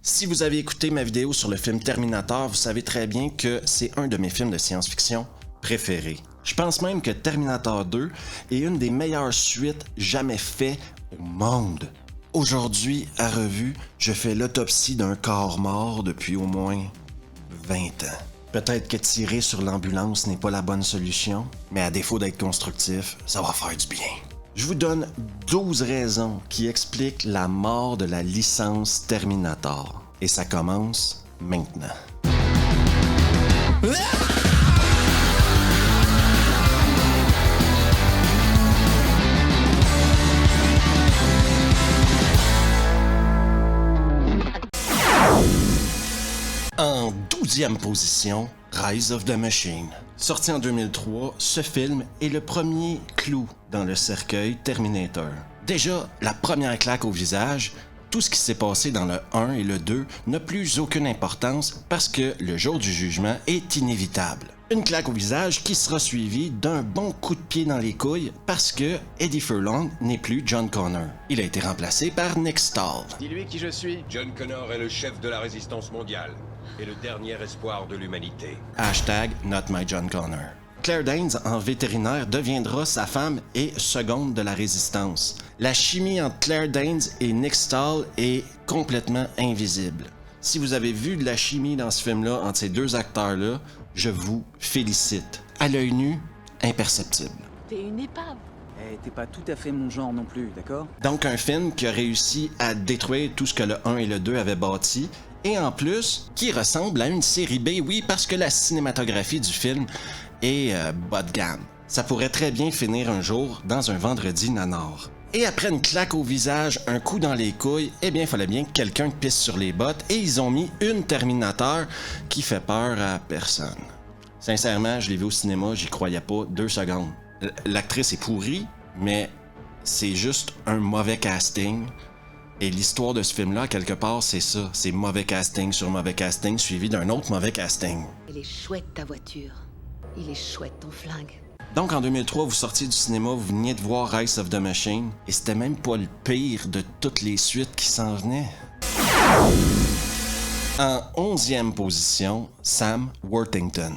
Si vous avez écouté ma vidéo sur le film Terminator, vous savez très bien que c'est un de mes films de science-fiction préférés. Je pense même que Terminator 2 est une des meilleures suites jamais faites au monde. Aujourd'hui, à revue, je fais l'autopsie d'un corps mort depuis au moins 20 ans. Peut-être que tirer sur l'ambulance n'est pas la bonne solution, mais à défaut d'être constructif, ça va faire du bien. Je vous donne 12 raisons qui expliquent la mort de la licence Terminator. Et ça commence maintenant. En 12e position, Rise of the Machine. Sorti en 2003, ce film est le premier clou dans le cercueil Terminator. Déjà, la première claque au visage, tout ce qui s'est passé dans le 1 et le 2 n'a plus aucune importance parce que le jour du jugement est inévitable. Une claque au visage qui sera suivie d'un bon coup de pied dans les couilles parce que Eddie Furlong n'est plus John Connor. Il a été remplacé par Nick Stahl. Dis-lui qui je suis. John Connor est le chef de la résistance mondiale et le dernier espoir de l'humanité. Hashtag Not My John Connor. Claire Danes, en vétérinaire, deviendra sa femme et seconde de la résistance. La chimie entre Claire Danes et Nick Stahl est complètement invisible. Si vous avez vu de la chimie dans ce film-là entre ces deux acteurs-là, je vous félicite. À l'œil nu, imperceptible. T'es une épave. Eh, t'es pas tout à fait mon genre non plus, d'accord? Donc un film qui a réussi à détruire tout ce que le 1 et le 2 avaient bâti, et en plus, qui ressemble à une série B, oui, parce que la cinématographie du film est bas de gamme. Ça pourrait très bien finir un jour dans un vendredi nanar. Et après une claque au visage, un coup dans les couilles, eh bien, il fallait bien que quelqu'un pisse sur les bottes, et ils ont mis une Terminator qui fait peur à personne. Sincèrement, je l'ai vu au cinéma, j'y croyais pas 2 secondes. L'actrice est pourrie, mais c'est juste un mauvais casting. Et l'histoire de ce film-là, quelque part, c'est ça. C'est mauvais casting sur mauvais casting, suivi d'un autre mauvais casting. Elle est chouette ta voiture. Il est chouette ton flingue. Donc en 2003, vous sortiez du cinéma, vous veniez de voir Rise of the Machine, et c'était même pas le pire de toutes les suites qui s'en venaient. En 11e position, Sam Worthington.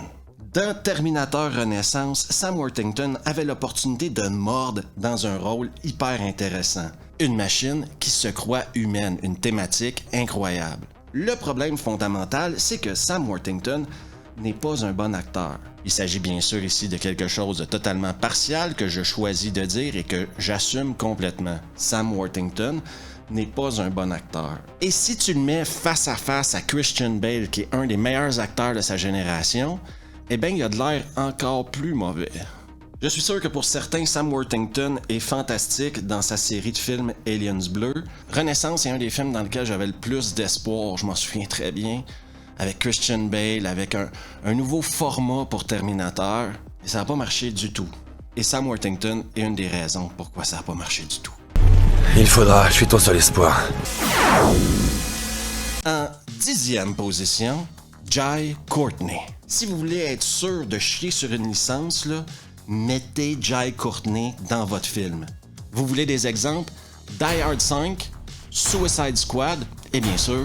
Dans Terminator Renaissance, Sam Worthington avait l'opportunité de mordre dans un rôle hyper intéressant. Une machine qui se croit humaine, une thématique incroyable. Le problème fondamental, c'est que Sam Worthington n'est pas un bon acteur. Il s'agit bien sûr ici de quelque chose de totalement partial que je choisis de dire et que j'assume complètement. Sam Worthington n'est pas un bon acteur. Et si tu le mets face à face à Christian Bale, qui est un des meilleurs acteurs de sa génération, eh bien, il a de l'air encore plus mauvais. Je suis sûr que pour certains, Sam Worthington est fantastique dans sa série de films Aliens Bleu. Renaissance est un des films dans lequel j'avais le plus d'espoir, je m'en souviens très bien. Avec Christian Bale, avec un nouveau format pour Terminator. Et ça n'a pas marché du tout. Et Sam Worthington est une des raisons pourquoi ça n'a pas marché du tout. Il faudra, je suis ton seul espoir. En 10e position, Jai Courtney. Si vous voulez être sûr de chier sur une licence, là, mettez Jai Courtney dans votre film. Vous voulez des exemples? Die Hard 5, Suicide Squad et bien sûr,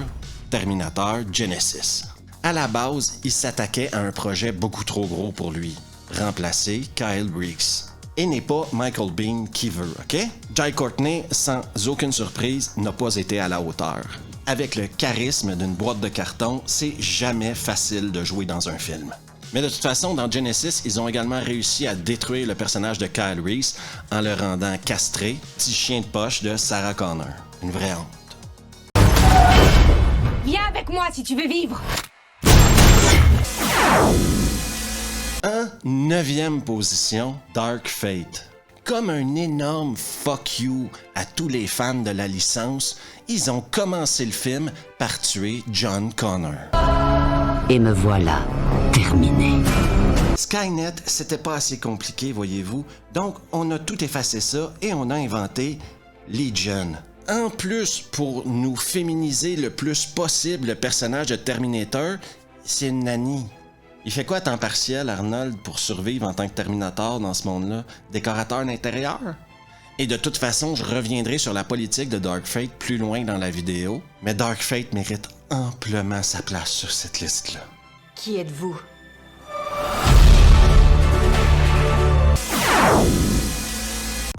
Terminator Genesis. À la base, il s'attaquait à un projet beaucoup trop gros pour lui. Remplacer Kyle Reese. Et n'est pas Michael Biehn qui veut, ok? Jai Courtney, sans aucune surprise, n'a pas été à la hauteur. Avec le charisme d'une boîte de carton, c'est jamais facile de jouer dans un film. Mais de toute façon, dans Genesis, ils ont également réussi à détruire le personnage de Kyle Reese en le rendant castré, petit chien de poche de Sarah Connor. Une vraie honte. Viens avec moi si tu veux vivre. En 9e position, Dark Fate. Comme un énorme fuck you à tous les fans de la licence, ils ont commencé le film par tuer John Connor. Et me voilà, terminé. Skynet, c'était pas assez compliqué, voyez-vous, donc on a tout effacé ça et on a inventé Legion. En plus, pour nous féminiser le plus possible le personnage de Terminator, c'est une nanny. Il fait quoi à temps partiel, Arnold, pour survivre en tant que Terminator dans ce monde-là? Décorateur d'intérieur? Et de toute façon, je reviendrai sur la politique de Dark Fate plus loin dans la vidéo, mais Dark Fate mérite amplement sa place sur cette liste-là. Qui êtes-vous?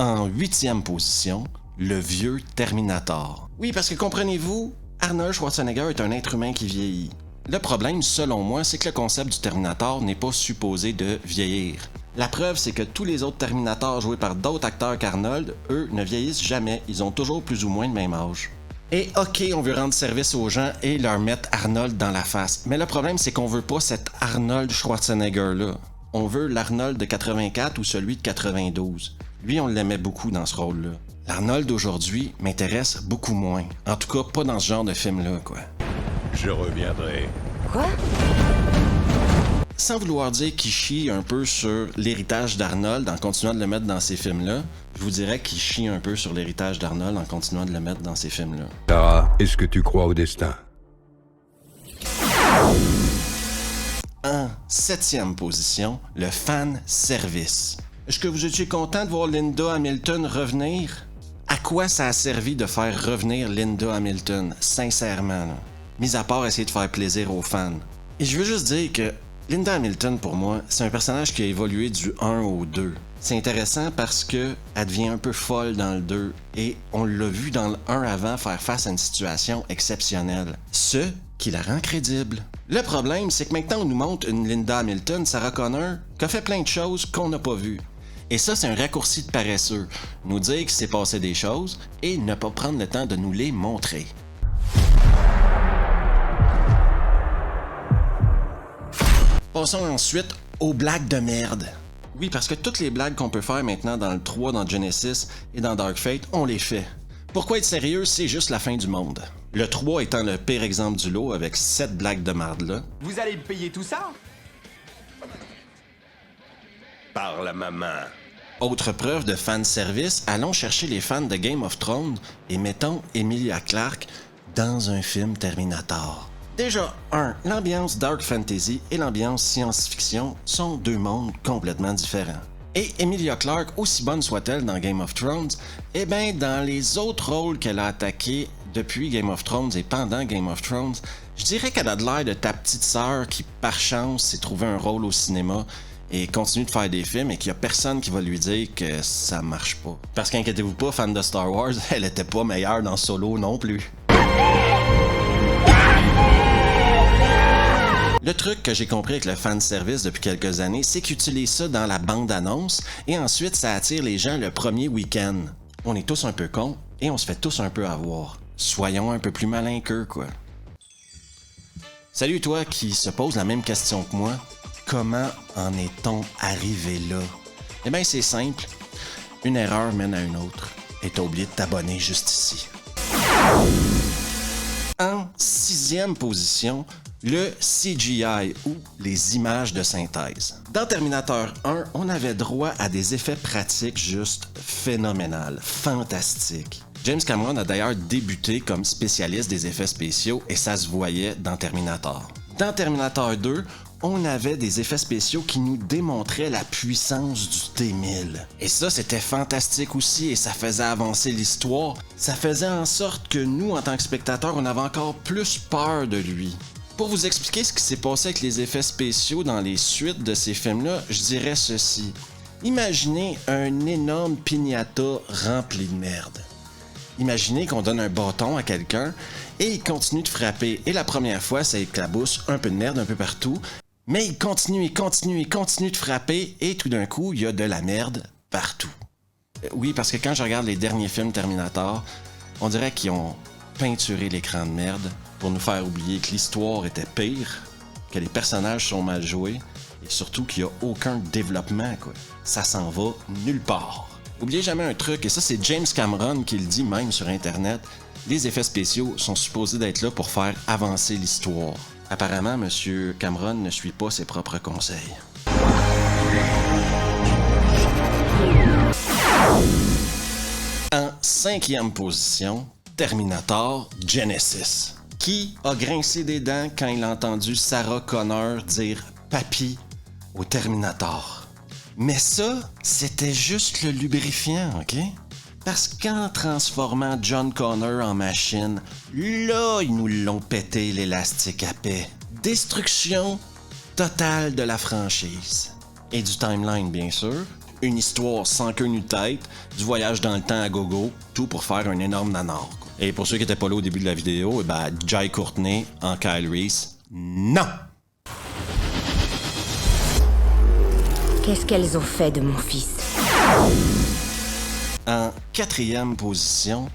En 8e position, le vieux Terminator. Oui, parce que comprenez-vous, Arnold Schwarzenegger est un être humain qui vieillit. Le problème, selon moi, c'est que le concept du Terminator n'est pas supposé de vieillir. La preuve, c'est que tous les autres Terminators joués par d'autres acteurs qu'Arnold, eux, ne vieillissent jamais. Ils ont toujours plus ou moins le même âge. Et ok, on veut rendre service aux gens et leur mettre Arnold dans la face. Mais le problème, c'est qu'on veut pas cet Arnold Schwarzenegger-là. On veut l'Arnold de 84 ou celui de 92. Lui, on l'aimait beaucoup dans ce rôle-là. L'Arnold d'aujourd'hui m'intéresse beaucoup moins. En tout cas, pas dans ce genre de film-là, quoi. Je reviendrai. Quoi? Sans vouloir dire qu'il chie un peu sur l'héritage d'Arnold en continuant de le mettre dans ces films-là, je vous dirais qu'il chie un peu sur l'héritage d'Arnold en continuant de le mettre dans ces films-là. Tara, est-ce que tu crois au destin? En 7e position, le fan service. Est-ce que vous étiez content de voir Linda Hamilton revenir? À quoi ça a servi de faire revenir Linda Hamilton, sincèrement, là? Mis à part essayer de faire plaisir aux fans. Et je veux juste dire que Linda Hamilton, pour moi, c'est un personnage qui a évolué du 1 au 2. C'est intéressant parce que elle devient un peu folle dans le 2 et on l'a vu dans le 1 avant faire face à une situation exceptionnelle. Ce qui la rend crédible. Le problème, c'est que maintenant on nous montre une Linda Hamilton, Sarah Connor, qui a fait plein de choses qu'on n'a pas vues. Et ça, c'est un raccourci de paresseux. Nous dire qu'il s'est passé des choses et ne pas prendre le temps de nous les montrer. Passons ensuite aux blagues de merde. Oui, parce que toutes les blagues qu'on peut faire maintenant dans le 3, dans Genesis et dans Dark Fate, on les fait. Pourquoi être sérieux, c'est juste la fin du monde. Le 3 étant le pire exemple du lot avec 7 blagues de merde là. Vous allez me payer tout ça? Parle à ma main. Autre preuve de fanservice, allons chercher les fans de Game of Thrones et mettons Emilia Clarke dans un film Terminator. Déjà, l'ambiance dark fantasy et l'ambiance science-fiction sont deux mondes complètement différents. Et Emilia Clarke, aussi bonne soit-elle dans Game of Thrones, eh bien, dans les autres rôles qu'elle a attaqués depuis Game of Thrones et pendant Game of Thrones, je dirais qu'elle a de l'air de ta petite sœur qui, par chance, s'est trouvé un rôle au cinéma et continue de faire des films et qu'il n'y a personne qui va lui dire que ça marche pas. Parce qu'inquiétez-vous pas, fan de Star Wars, elle était pas meilleure dans Solo non plus. Le truc que j'ai compris avec le fanservice depuis quelques années, c'est qu'ils utilisent ça dans la bande-annonce et ensuite ça attire les gens le premier week-end. On est tous un peu cons et on se fait tous un peu avoir. Soyons un peu plus malins qu'eux, quoi. Salut toi qui se pose la même question que moi. Comment en est-on arrivé là? Eh bien c'est simple. Une erreur mène à une autre. Et t'as oublié de t'abonner juste ici. En 6e position, le CGI ou les images de synthèse. Dans Terminator 1, on avait droit à des effets pratiques juste phénoménales, fantastiques. James Cameron a d'ailleurs débuté comme spécialiste des effets spéciaux et ça se voyait dans Terminator. Dans Terminator 2, on avait des effets spéciaux qui nous démontraient la puissance du T-1000. Et ça, c'était fantastique aussi et ça faisait avancer l'histoire. Ça faisait en sorte que nous, en tant que spectateurs, on avait encore plus peur de lui. Pour vous expliquer ce qui s'est passé avec les effets spéciaux dans les suites de ces films-là, je dirais ceci. Imaginez un énorme piñata rempli de merde. Imaginez qu'on donne un bâton à quelqu'un et il continue de frapper. Et la première fois, ça éclabousse un peu de merde un peu partout. Mais il continue de frapper et tout d'un coup, il y a de la merde partout. Oui, parce que quand je regarde les derniers films Terminator, on dirait qu'ils ont peinturé l'écran de merde pour nous faire oublier que l'histoire était pire, que les personnages sont mal joués et surtout qu'il n'y a aucun développement, quoi. Ça s'en va nulle part. Oubliez jamais un truc, et ça c'est James Cameron qui le dit même sur Internet, les effets spéciaux sont supposés d'être là pour faire avancer l'histoire. Apparemment, M. Cameron ne suit pas ses propres conseils. En 5e position, Terminator Genesis. Qui a grincé des dents quand il a entendu Sarah Connor dire « Papy » au Terminator? Mais ça, c'était juste le lubrifiant, ok? Parce qu'en transformant John Connor en machine, là, ils nous l'ont pété l'élastique à paix. Destruction totale de la franchise. Et du timeline, bien sûr. Une histoire sans queue ni tête, du voyage dans le temps à gogo, tout pour faire un énorme nanar. Et pour ceux qui n'étaient pas là au début de la vidéo, Jai Courtney en Kyle Reese, non! Qu'est-ce qu'elles ont fait de mon fils? En 4e position,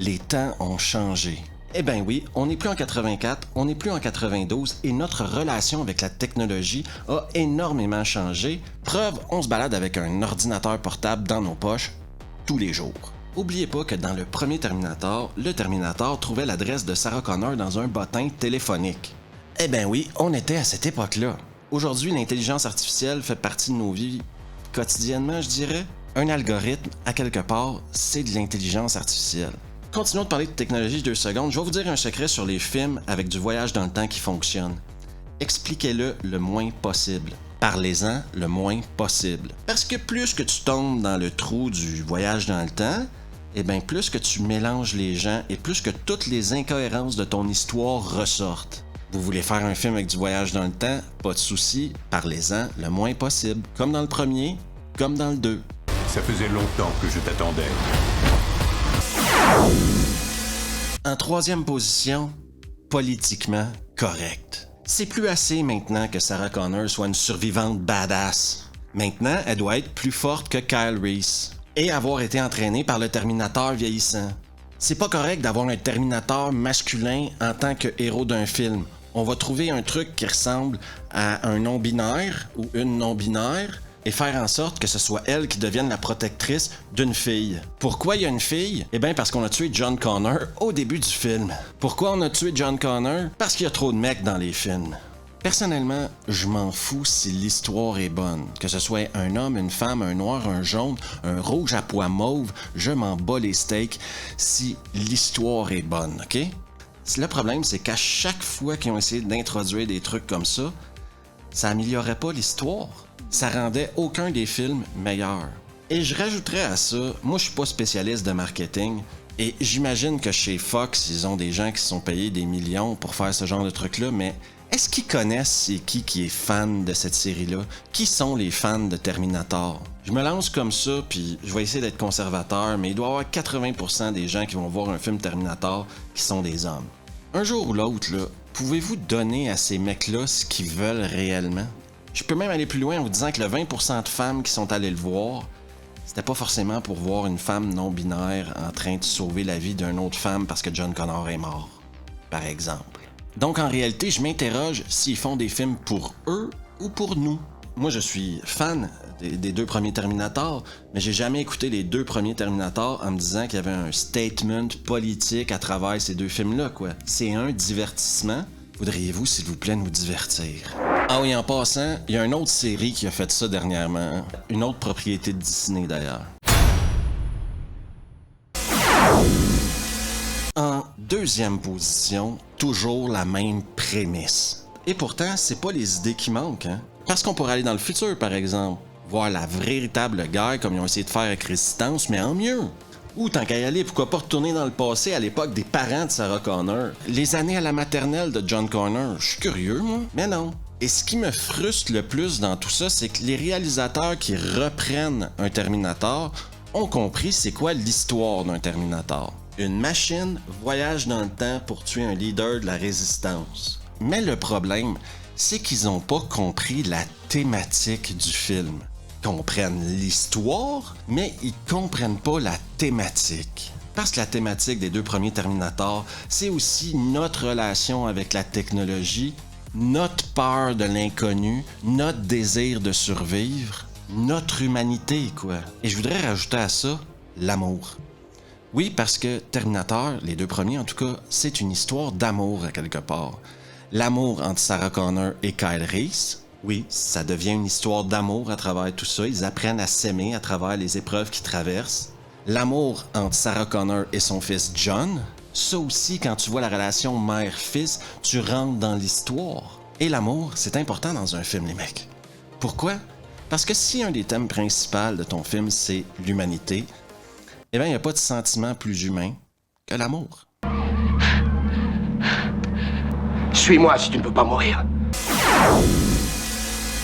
les temps ont changé. Eh ben oui, on n'est plus en 84, on n'est plus en 92 et notre relation avec la technologie a énormément changé. Preuve, on se balade avec un ordinateur portable dans nos poches tous les jours. Oubliez pas que dans le premier Terminator, le Terminator trouvait l'adresse de Sarah Connor dans un bottin téléphonique. Eh ben oui, on était à cette époque-là. Aujourd'hui, l'intelligence artificielle fait partie de nos vies quotidiennement, je dirais. Un algorithme, à quelque part, c'est de l'intelligence artificielle. Continuons de parler de technologie 2 secondes. Je vais vous dire un secret sur les films avec du voyage dans le temps qui fonctionne. Expliquez-le le moins possible. Parlez-en le moins possible. Parce que plus que tu tombes dans le trou du voyage dans le temps, eh bien plus que tu mélanges les gens et plus que toutes les incohérences de ton histoire ressortent. Vous voulez faire un film avec du voyage dans le temps? Pas de souci, parlez-en le moins possible. Comme dans le premier, comme dans le 2. Ça faisait longtemps que je t'attendais. En 3e position, politiquement correct. C'est plus assez maintenant que Sarah Connor soit une survivante badass. Maintenant, elle doit être plus forte que Kyle Reese et avoir été entraînée par le Terminator vieillissant. C'est pas correct d'avoir un Terminator masculin en tant que héros d'un film. On va trouver un truc qui ressemble à un non-binaire ou une non-binaire et faire en sorte que ce soit elle qui devienne la protectrice d'une fille. Pourquoi il y a une fille? Eh bien parce qu'on a tué John Connor au début du film. Pourquoi on a tué John Connor? Parce qu'il y a trop de mecs dans les films. Personnellement, je m'en fous si l'histoire est bonne. Que ce soit un homme, une femme, un noir, un jaune, un rouge à pois mauve, je m'en bats les steaks si l'histoire est bonne, ok? Le problème, c'est qu'à chaque fois qu'ils ont essayé d'introduire des trucs comme ça améliorait pas l'histoire. Ça rendait aucun des films meilleur. Et je rajouterais à ça, moi je suis pas spécialiste de marketing, et j'imagine que chez Fox, ils ont des gens qui se sont payés des millions pour faire ce genre de truc-là, mais est-ce qu'ils connaissent c'est qui est fan de cette série-là? Qui sont les fans de Terminator? Je me lance comme ça, puis je vais essayer d'être conservateur, mais il doit y avoir 80% des gens qui vont voir un film Terminator qui sont des hommes. Un jour ou l'autre, là, pouvez-vous donner à ces mecs-là ce qu'ils veulent réellement? Je peux même aller plus loin en vous disant que le 20% de femmes qui sont allées le voir, c'était pas forcément pour voir une femme non-binaire en train de sauver la vie d'une autre femme parce que John Connor est mort, par exemple. Donc en réalité, je m'interroge s'ils font des films pour eux ou pour nous. Moi, je suis fan des 2 premiers Terminator, mais j'ai jamais écouté les 2 premiers Terminator en me disant qu'il y avait un statement politique à travers ces 2 films-là, quoi. C'est un divertissement. Voudriez-vous, s'il vous plaît, nous divertir? Ah oui, en passant, il y a une autre série qui a fait ça dernièrement. Une autre propriété de Disney, d'ailleurs. En 2e position, toujours la même prémisse. Et pourtant, c'est pas les idées qui manquent, hein? Parce qu'on pourrait aller dans le futur, par exemple. Voir la véritable guerre comme ils ont essayé de faire avec Résistance, mais en mieux. Ou tant qu'à y aller, pourquoi pas retourner dans le passé à l'époque des parents de Sarah Connor? Les années à la maternelle de John Connor, je suis curieux, moi, mais non. Et ce qui me frustre le plus dans tout ça, c'est que les réalisateurs qui reprennent un Terminator ont compris c'est quoi l'histoire d'un Terminator. Une machine voyage dans le temps pour tuer un leader de la Résistance. Mais le problème, c'est qu'ils n'ont pas compris la thématique du film. Ils comprennent l'histoire, mais ils comprennent pas la thématique. Parce que la thématique des 2 premiers Terminator, c'est aussi notre relation avec la technologie, notre peur de l'inconnu, notre désir de survivre, notre humanité, quoi. Et je voudrais rajouter à ça l'amour. Oui, parce que Terminator, les 2 premiers en tout cas, c'est une histoire d'amour à quelque part. L'amour entre Sarah Connor et Kyle Reese, oui, ça devient une histoire d'amour à travers tout ça. Ils apprennent à s'aimer à travers les épreuves qu'ils traversent. L'amour entre Sarah Connor et son fils John, ça aussi, quand tu vois la relation mère-fils, tu rentres dans l'histoire. Et l'amour, c'est important dans un film, les mecs. Pourquoi? Parce que si un des thèmes principaux de ton film, c'est l'humanité, Eh bien, il n'y a pas de sentiment plus humain que l'amour. Suis-moi si tu ne veux pas mourir.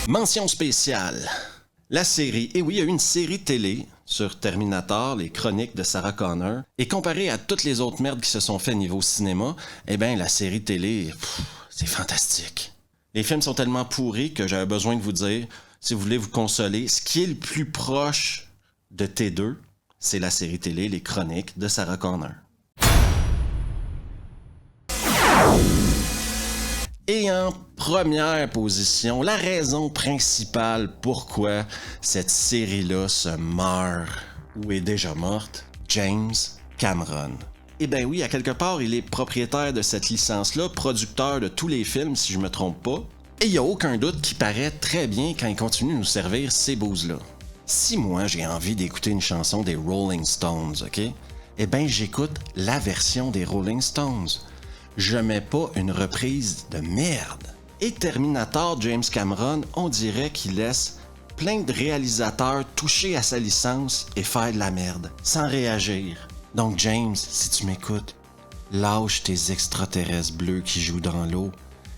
Mention spéciale. La série, et oui, il y a eu une série télé sur Terminator, les chroniques de Sarah Connor, et comparé à toutes les autres merdes qui se sont fait niveau cinéma, eh bien, la série télé, c'est fantastique. Les films sont tellement pourris que j'avais besoin de vous dire, si vous voulez vous consoler, ce qui est le plus proche de T2, c'est la série télé, les chroniques de Sarah Connor. Et en première position, la raison principale pourquoi cette série-là se meurt ou est déjà morte, James Cameron. Eh bien oui, à quelque part, il est propriétaire de cette licence-là, producteur de tous les films, si je me trompe pas. Et il n'y a aucun doute qu'il paraît très bien quand il continue de nous servir ces bouses-là. Si moi, j'ai envie d'écouter une chanson des Rolling Stones, OK? Eh bien, j'écoute la version des Rolling Stones. Je mets pas une reprise de merde. Et Terminator, James Cameron, on dirait qu'il laisse plein de réalisateurs toucher à sa licence et faire de la merde, sans réagir. Donc James, si tu m'écoutes, lâche tes extraterrestres bleus qui jouent dans l'eau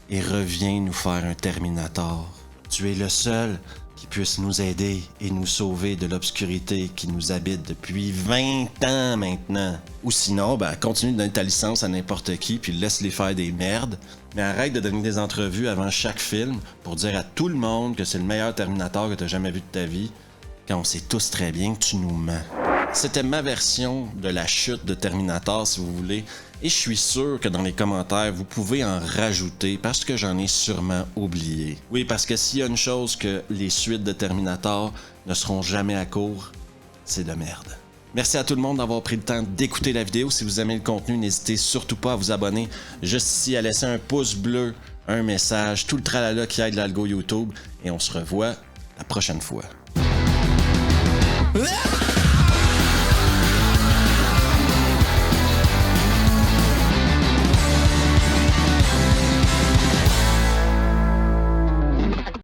et reviens nous faire un Terminator. Tu es le seul qui puisse nous aider et nous sauver de l'obscurité qui nous habite depuis 20 ans maintenant. Ou sinon, continue de donner ta licence à n'importe qui puis laisse-les faire des merdes, mais arrête de donner des entrevues avant chaque film pour dire à tout le monde que c'est le meilleur Terminator que t'as jamais vu de ta vie, quand on sait tous très bien que tu nous mens. C'était ma version de la chute de Terminator, si vous voulez, et je suis sûr que dans les commentaires, vous pouvez en rajouter parce que j'en ai sûrement oublié. Oui, parce que s'il y a une chose que les suites de Terminator ne seront jamais à court, c'est de merde. Merci à tout le monde d'avoir pris le temps d'écouter la vidéo. Si vous aimez le contenu, n'hésitez surtout pas à vous abonner. Juste ici, à laisser un pouce bleu, un message, tout le tralala qui aide l'algo YouTube, et on se revoit la prochaine fois.